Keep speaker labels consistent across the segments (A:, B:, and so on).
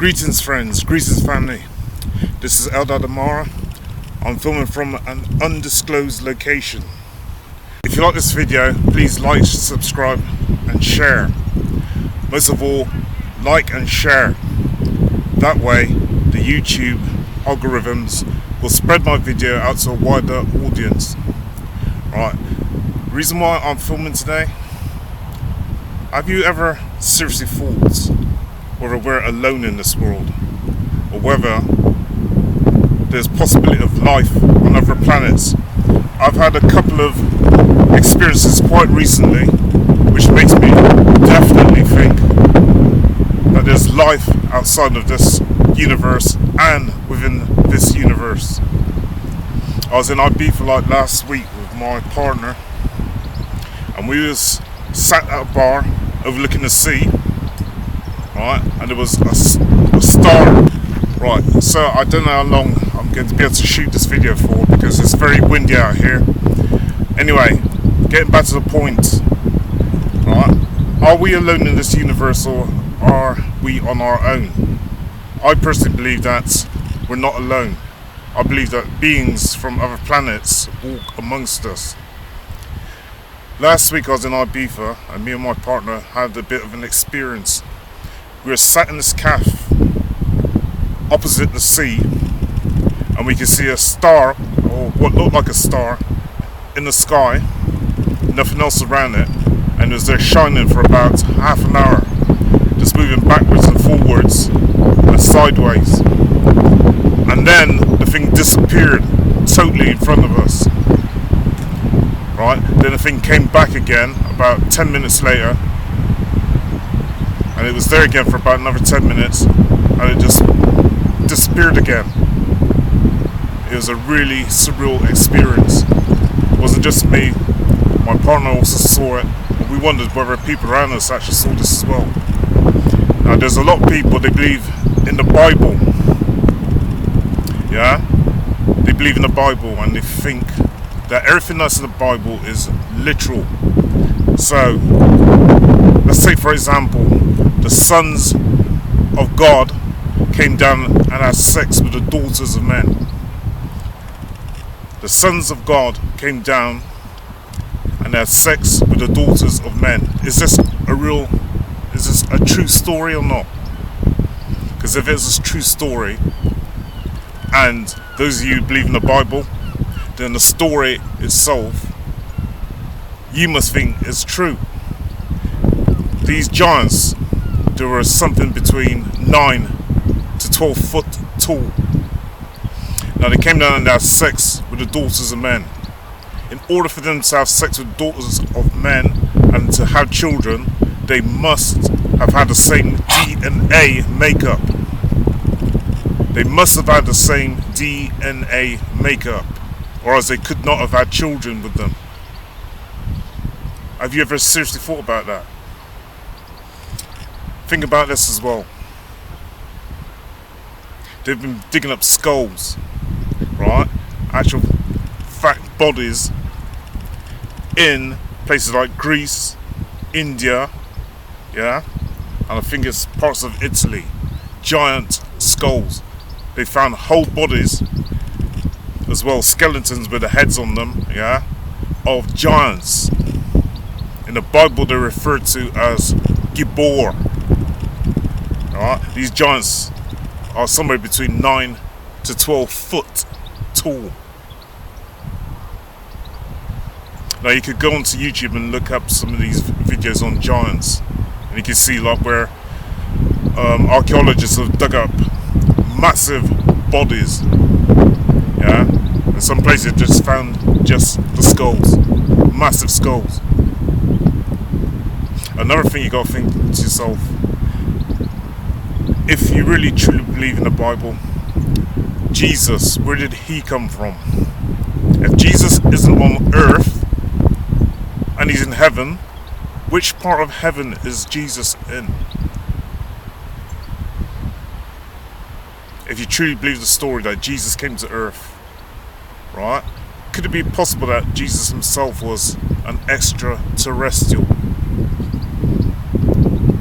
A: Greetings friends, greetings family. This is Eldad Amara. I'm filming from an undisclosed location. If you like this video, please like, subscribe and share. Most of all, like and share. That way the YouTube algorithms will spread my video out to a wider audience. Right, reason why I'm filming today. Have you ever seriously thought whether we're alone in this world, or whether there's possibility of life on other planets? I've had a couple of experiences quite recently which makes me definitely think that there's life outside of this universe and within this universe. I was in Ibiza like last week with my partner, and we was sat at a bar overlooking the sea. Right, and there was a star. Right, so I don't know how long I'm going to be able to shoot this video for because it's very windy out here. Anyway, getting back to the point. Right, are we alone in this universe, or are we on our own? I personally believe that we're not alone. I believe that beings from other planets walk amongst us. Last week I was in Ibiza and me and my partner had a bit of an experience. We were sat in this cafe opposite the sea, and we could see a star, or what looked like a star, in the sky, nothing else around it, and it was there shining for about half an hour, just moving backwards and forwards and sideways. And then the thing disappeared totally in front of us. Right, then the thing came back again about 10 minutes later, and it was there again for about another 10 minutes, and it just disappeared again. It was a really surreal experience. It wasn't just me, my partner also saw it, and we wondered whether people around us actually saw this as well. Now there's a lot of people, they believe in the Bible. Yeah? They believe in the Bible and they think that everything that's in the Bible is literal. So, let's take for example, the sons of God came down and had sex with the daughters of men. The sons of God came down and had sex with the daughters of men. Is this a true story or not? Because if it's a true story, and those of you who believe in the Bible, then the story itself, you must think is true. These giants, they were something between 9 to 12 foot tall. Now they came down and they had sex with the daughters of men. In order for them to have sex with daughters of men and to have children, they must have had the same DNA makeup. They must have had the same DNA makeup, or else they could not have had children with them. Have you ever seriously thought about that? Think about this as well. They've been digging up skulls, right? Actual fact bodies in places like Greece, India, yeah? And I think it's parts of Italy. Giant skulls. They found whole bodies as well, skeletons with the heads on them, yeah, of giants. In the Bible they're referred to as Gibor. Alright, these giants are somewhere between 9 to 12 foot tall. Now you could go onto YouTube and look up some of these videos on giants, and you can see like where archaeologists have dug up massive bodies, yeah. In some places just found just the skulls, massive skulls. Another thing you got to think to yourself, if you really truly believe in the Bible, Jesus, where did he come from? If Jesus isn't on earth and he's in heaven, which part of heaven is Jesus in? If you truly believe the story that Jesus came to earth, right? Could it be possible that Jesus himself was an extraterrestrial?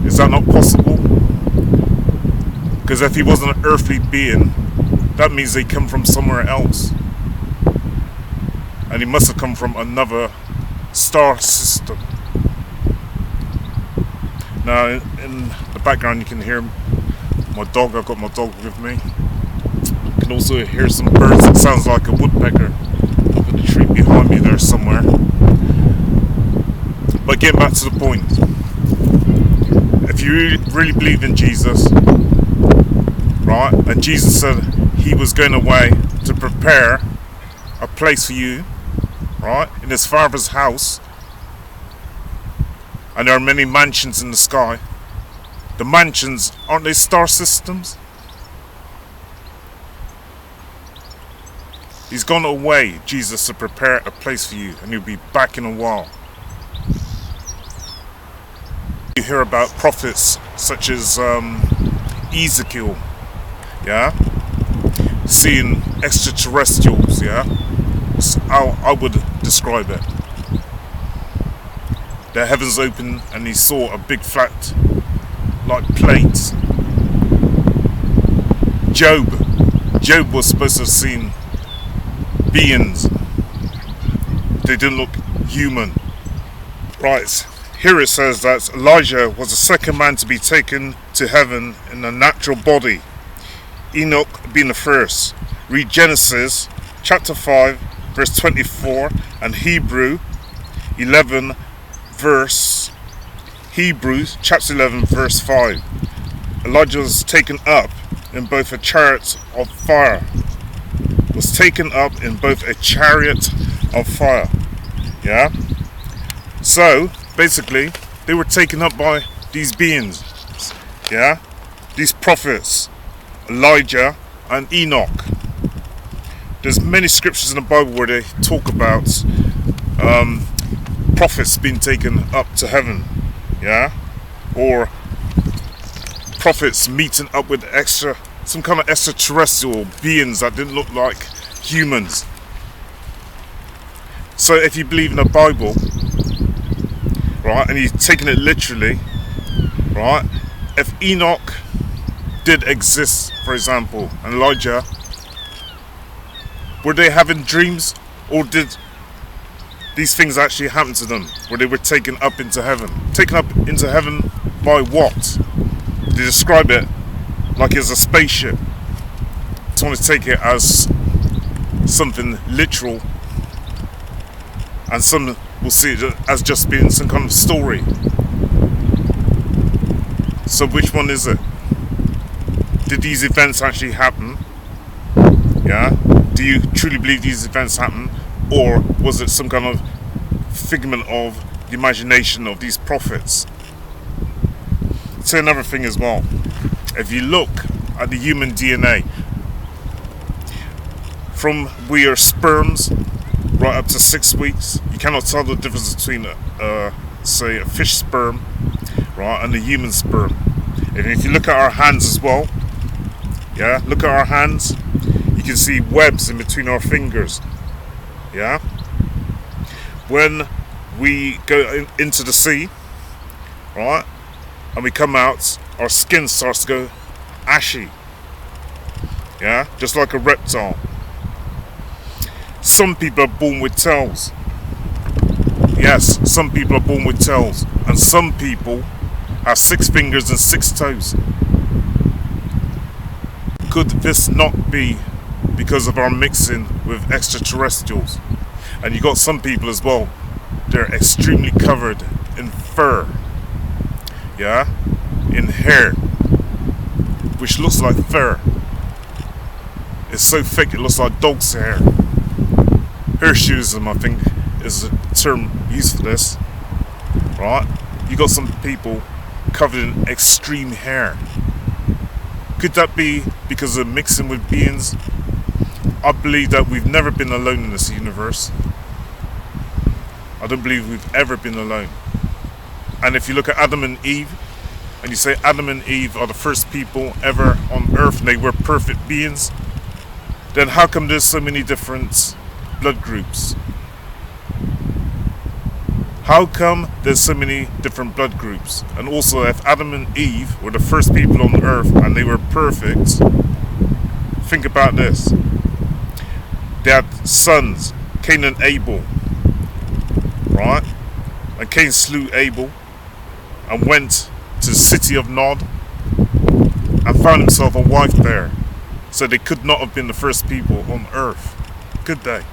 A: Is that not possible? Because if he wasn't an earthly being, that means they come from somewhere else. And he must have come from another star system. Now, in the background you can hear my dog. I've got my dog with me. You can also hear some birds. It sounds like a woodpecker up in the tree behind me there somewhere. But getting back to the point. If you really believe in Jesus, right, and Jesus said he was going away to prepare a place for you, right, in his Father's house, and there are many mansions in the sky. The mansions, aren't they star systems? He's gone away, Jesus, to prepare a place for you, and he'll be back in a while. You hear about prophets such as Ezekiel, yeah, seeing extraterrestrials, yeah. That's how I would describe it. The heavens opened and he saw a big flat like plate. Job was supposed to have seen beings. They didn't look human. Right, here it says that Elijah was the second man to be taken to heaven in a natural body, Enoch being the first. Read Genesis chapter 5 verse 24 and Hebrews chapter 11 verse 5. Elijah was taken up in both a chariot of fire. Was taken up in both a chariot of fire. Yeah? So, basically, they were taken up by these beings. Yeah? These prophets, Elijah and Enoch. There's many scriptures in the Bible where they talk about prophets being taken up to heaven. Yeah? Or prophets meeting up with some kind of extraterrestrial beings that didn't look like humans. So if you believe in the Bible, right, and you're taking it literally, right, if Enoch did exist, for example, and Elijah, were they having dreams, or did these things actually happen to them, where they were taken up into heaven? Taken up into heaven by what? They describe it like it's a spaceship. I just want to take it as something literal, and some will see it as just being some kind of story. So which one is it? Did these events actually happen? Yeah? Do you truly believe these events happen? Or was it some kind of figment of the imagination of these prophets? I'll say another thing as well. If you look at the human DNA, from we are sperms right up to 6 weeks, you cannot tell the difference between say a fish sperm, right, and a human sperm. And if you look at our hands as well, yeah, look at our hands, you can see webs in between our fingers. Yeah, when we go into the sea, right, and we come out, our skin starts to go ashy. Yeah, just like a reptile. Some people are born with tails. Yes, some people are born with tails, and some people have 6 fingers and 6 toes. Could this not be because of our mixing with extraterrestrials? And you got some people as well, they're extremely covered in fur, yeah, in hair, which looks like fur. It's so thick it looks like dog's hair. Hirssuism, I think, is a term used for this, right? You got some people covered in extreme hair. Could that be because of mixing with beings? I believe that we've never been alone in this universe. I don't believe we've ever been alone. And if you look at Adam and Eve, and you say Adam and Eve are the first people ever on earth and they were perfect beings, then how come there's so many different blood groups? How come there's so many different blood groups? And also, if Adam and Eve were the first people on earth and they were perfect, think about this. They had sons, Cain and Abel, right? And Cain slew Abel and went to the city of Nod and found himself a wife there. So they could not have been the first people on earth, could they?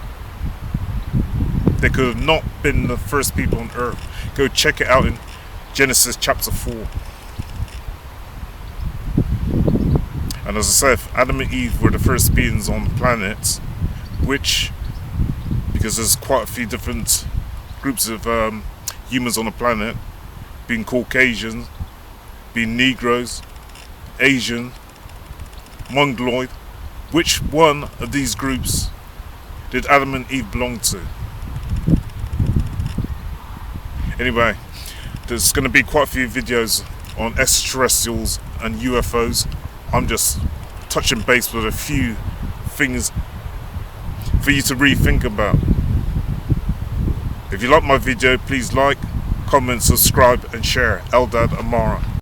A: They could have not been the first people on earth. Go check it out in Genesis chapter 4. And as I said, if Adam and Eve were the first beings on the planet, which, because there's quite a few different groups of humans on the planet, being Caucasians, being Negroes, Asian, Mongoloid, which one of these groups did Adam and Eve belong to? Anyway, there's going to be quite a few videos on extraterrestrials and UFOs. I'm just touching base with a few things for you to rethink about. If you like my video, please like, comment, subscribe and share. Eldad Amara.